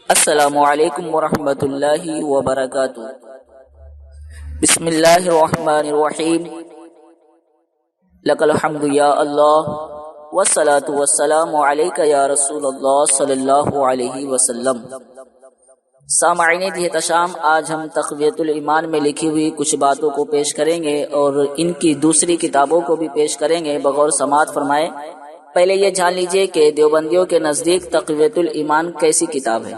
السلام علیکم ورحمۃ اللہ وبرکاتہ۔ بسم اللہ الرحمن الرحیم۔ لک الحمد یا اللہ والصلاة والسلام علیک یا رسول اللہ صلی اللہ علیہ وسلم۔ سامعین احتشام، آج ہم تقویت الایمان میں لکھی ہوئی کچھ باتوں کو پیش کریں گے اور ان کی دوسری کتابوں کو بھی پیش کریں گے، بغور سماعت فرمائے۔ پہلے یہ جان لیجئے کہ دیوبندیوں کے نزدیک تقویت الایمان کیسی کتاب ہے۔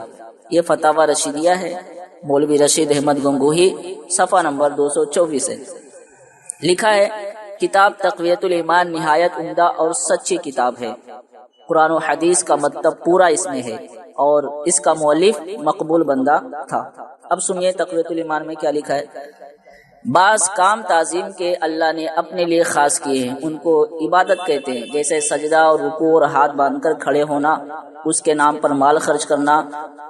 یہ فتاوی رشیدیہ ہے، مولوی رشید احمد گنگوہی، صفحہ نمبر 224 ہے۔ لکھا ہے، کتاب تقویت الایمان نہایت عمدہ اور سچی کتاب ہے۔ قرآن و حدیث کا مطلب پورا اس میں ہے اور اس کا مؤلف مقبول بندہ تھا۔ اب سنیے تقویت الایمان میں کیا لکھا ہے۔ بعض کام تعظیم کے اللہ نے اپنے لیے خاص کیے ہیں، ان کو عبادت کہتے ہیں، جیسے سجدہ اور رکوع اور ہاتھ باندھ کر کھڑے ہونا، اس کے نام پر مال خرچ کرنا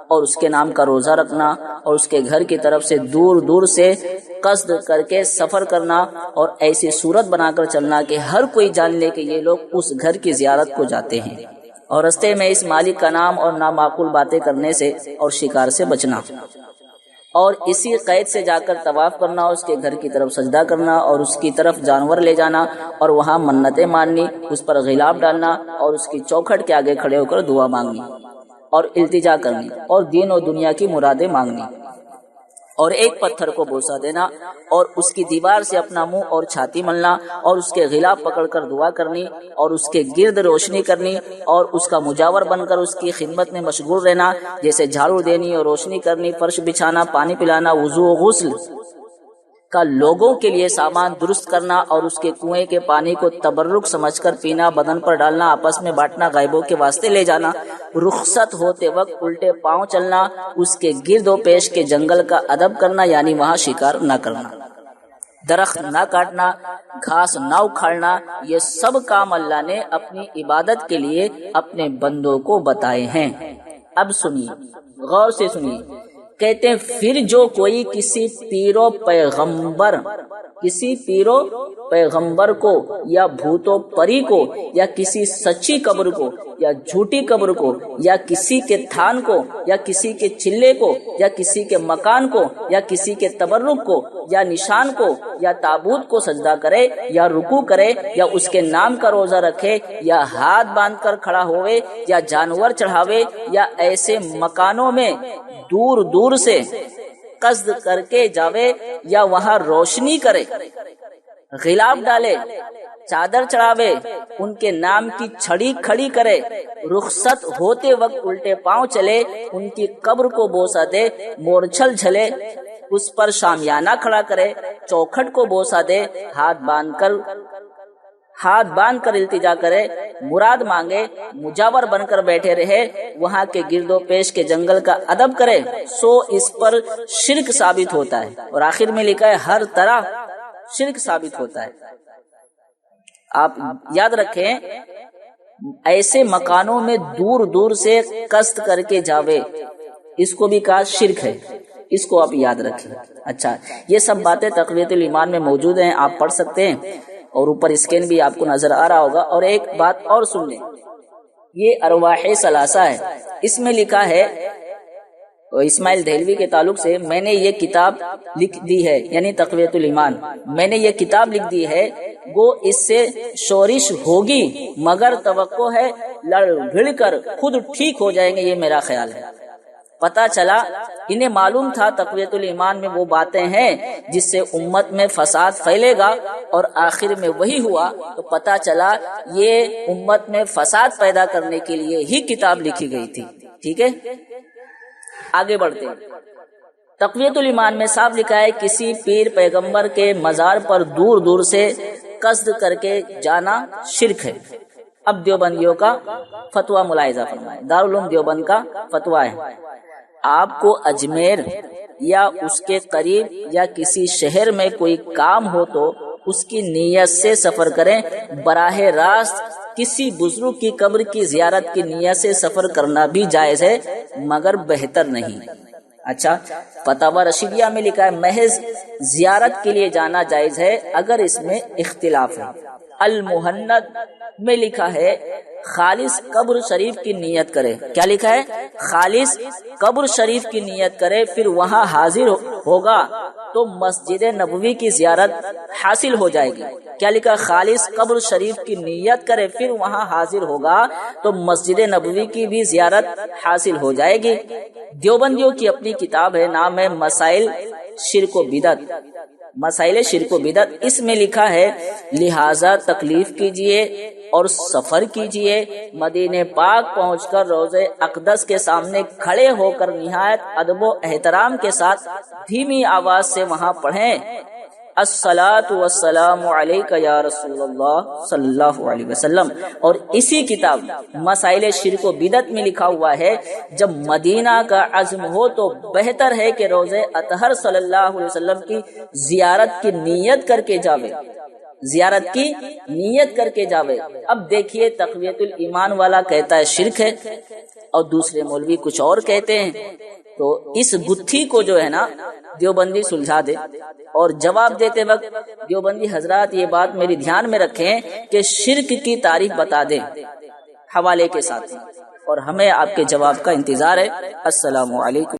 اور اس کے نام کا روزہ رکھنا اور اس کے گھر کی طرف سے دور دور سے قصد کر کے سفر کرنا اور ایسی صورت بنا کر چلنا کہ ہر کوئی جان لے کہ یہ لوگ اس گھر کی زیارت کو جاتے ہیں، اور رستے میں اس مالک کا نام اور نامعقول باتیں کرنے سے اور شکار سے بچنا، اور اسی قید سے جا کر طواف کرنا، اس کے گھر کی طرف سجدہ کرنا اور اس کی طرف جانور لے جانا اور وہاں منتیں ماننی، اس پر غلاف ڈالنا اور اس کی چوکھٹ کے آگے کھڑے ہو کر دعا مانگنی اور التجا کرنی اور دین و دنیا کی مرادیں مانگنی، اور ایک پتھر کو بوسہ دینا اور اس کی دیوار سے اپنا منہ اور چھاتی ملنا اور اس کے غلاف پکڑ کر دعا کرنی اور اس کے گرد روشنی کرنی اور اس کا مجاور بن کر اس کی خدمت میں مشغول رہنا، جیسے جھاڑو دینی اور روشنی کرنی، فرش بچھانا، پانی پلانا، وضو و غسل کا لوگوں کے لیے سامان درست کرنا اور اس کے کنویں کے پانی کو تبرک سمجھ کر پینا، بدن پر ڈالنا، آپس میں بانٹنا، غائبوں کے واسطے لے جانا، رخصت ہوتے وقت الٹے پاؤں چلنا، اس کے گرد و پیش کے جنگل کا ادب کرنا، یعنی وہاں شکار نہ کرنا، درخت نہ کاٹنا، گھاس نہ اکھاڑنا، یہ سب کام اللہ نے اپنی عبادت کے لیے اپنے بندوں کو بتائے ہیں۔ اب سنیے، غور سے سنیے۔ کہتے ہیں، پھر جو کوئی کسی پیر و پیغمبر کو یا بھوت و پری کو یا کسی سچی قبر کو یا جھوٹی قبر کو یا کسی کے تھان کو یا کسی کے چلے کو یا کسی کے مکان کو یا کسی کے تبرک کو یا نشان کو یا تابوت کو سجدہ کرے یا رکوع کرے یا اس کے نام کا روزہ رکھے یا ہاتھ باندھ کر کھڑا ہوئے یا جانور چڑھاوے یا ایسے مکانوں میں دور دور سے قصد کر کے جاوے یا وہاں روشنی کرے، غلاف ڈالے، چادر چڑھاوے، ان کے نام کی چھڑی کھڑی کرے، رخصت ہوتے وقت الٹے پاؤں چلے، ان کی قبر کو بوسہ دے، مورچھل جھلے، اس پر شامیانہ کھڑا کرے، چوکھٹ کو بوسہ دے، ہاتھ باندھ کر التجا کرے، مراد مانگے، مجاور بن کر بیٹھے رہے، وہاں کے گرد و پیش کے جنگل کا ادب کرے، سو اس پر شرک ثابت ہوتا ہے۔ اور آخر میں لکھا ہے، ہر طرح شرک ثابت ہوتا ہے۔ آپ یاد رکھیں، ایسے مکانوں میں دور دور سے قصد کر کے جاوے، اس کو بھی کہا شرک ہے، اس کو آپ یاد رکھیں۔ اچھا، یہ سب باتیں تقویت الایمان میں موجود ہیں، آپ پڑھ سکتے ہیں، اور اوپر اسکین بھی آپ کو نظر آ رہا ہوگا۔ اور ایک بات اور سن لیں، یہ ارواح ثلاثہ ہے، اس میں لکھا ہے، اسماعیل دہلوی کے تعلق سے، میں نے یہ کتاب لکھ دی ہے، یعنی تقویت الایمان، میں نے یہ کتاب لکھ دی ہے، گو اس سے شورش ہوگی مگر توقع ہے لڑ بھڑ کر خود ٹھیک ہو جائیں گے، یہ میرا خیال ہے۔ پتہ چلا، انہیں معلوم تھا تقویت الایمان میں وہ باتیں ہیں جس سے امت میں فساد پھیلے گا، اور آخر میں وہی ہوا، تو پتہ چلا یہ امت میں فساد پیدا کرنے کے لیے ہی کتاب لکھی گئی تھی۔ ٹھیک ہے، آگے بڑھتے ہیں۔ تقویت الایمان میں صاف لکھا ہے، کسی پیر پیغمبر کے مزار پر دور دور سے قصد کر کے جانا شرک ہے۔ اب دیوبندیوں کا فتویٰ ملاحظہ فرمائیں، دارالعلوم دیوبند کا فتویٰ ہے، آپ کو اجمیر یا اس کے قریب یا کسی شہر میں کوئی کام ہو تو اس کی نیت سے سفر کریں، براہ راست کسی بزرگ کی قبر کی زیارت کی نیت سے سفر کرنا بھی جائز ہے، مگر بہتر نہیں۔ اچھا، فتاوی رشیدیہ میں لکھا ہے، محض زیارت کے لیے جانا جائز ہے اگر اس میں اختلاف ہے۔ المہند میں لکھا ہے خالص قبر شریف کی نیت کرے. کیا لکھا ہے؟ خالص قبر شریف کی نیت کرے، پھر وہاں حاضر ہوگا تو مسجد نبوی کی زیارت حاصل ہو جائے گی. کیا لکھا؟ خالص قبر شریف کی نیت کرے، پھر وہاں حاضر ہوگا تو مسجد نبوی کی بھی زیارت حاصل ہو جائے گی. دیوبندیوں کی اپنی کتاب ہے، نام ہے مسائل شرک و بدعت. مسائل شرک و بدعت، اس میں لکھا ہے لہذا تکلیف کیجئے اور سفر کیجئے، مدینہ پاک پہنچ کر روضہ اقدس کے سامنے کھڑے ہو کر نہایت ادب و احترام کے ساتھ دھیمی آواز سے وہاں پڑھیں الصلاۃ والسلام علیک یا رسول اللہ صلی اللہ علیہ وسلم. اور اسی کتاب مسائل شرک و بدعت میں لکھا ہوا ہے جب مدینہ کا عزم ہو تو بہتر ہے کہ روضہ اطہر صلی اللہ علیہ وسلم کی زیارت کی نیت کر کے جاوے، زیارت کی نیت کر کے جاوے. اب دیکھیے تقویت الایمان والا کہتا ہے شرک ہے اور دوسرے مولوی کچھ اور کہتے ہیں. تو اس گتھی کو جو ہے نا دیوبندی سلجھا دے. اور جواب دیتے وقت دیوبندی حضرات یہ بات میری دھیان میں رکھیں کہ شرک کی تعریف بتا دیں حوالے کے ساتھ، اور ہمیں آپ کے جواب کا انتظار ہے. السلام علیکم.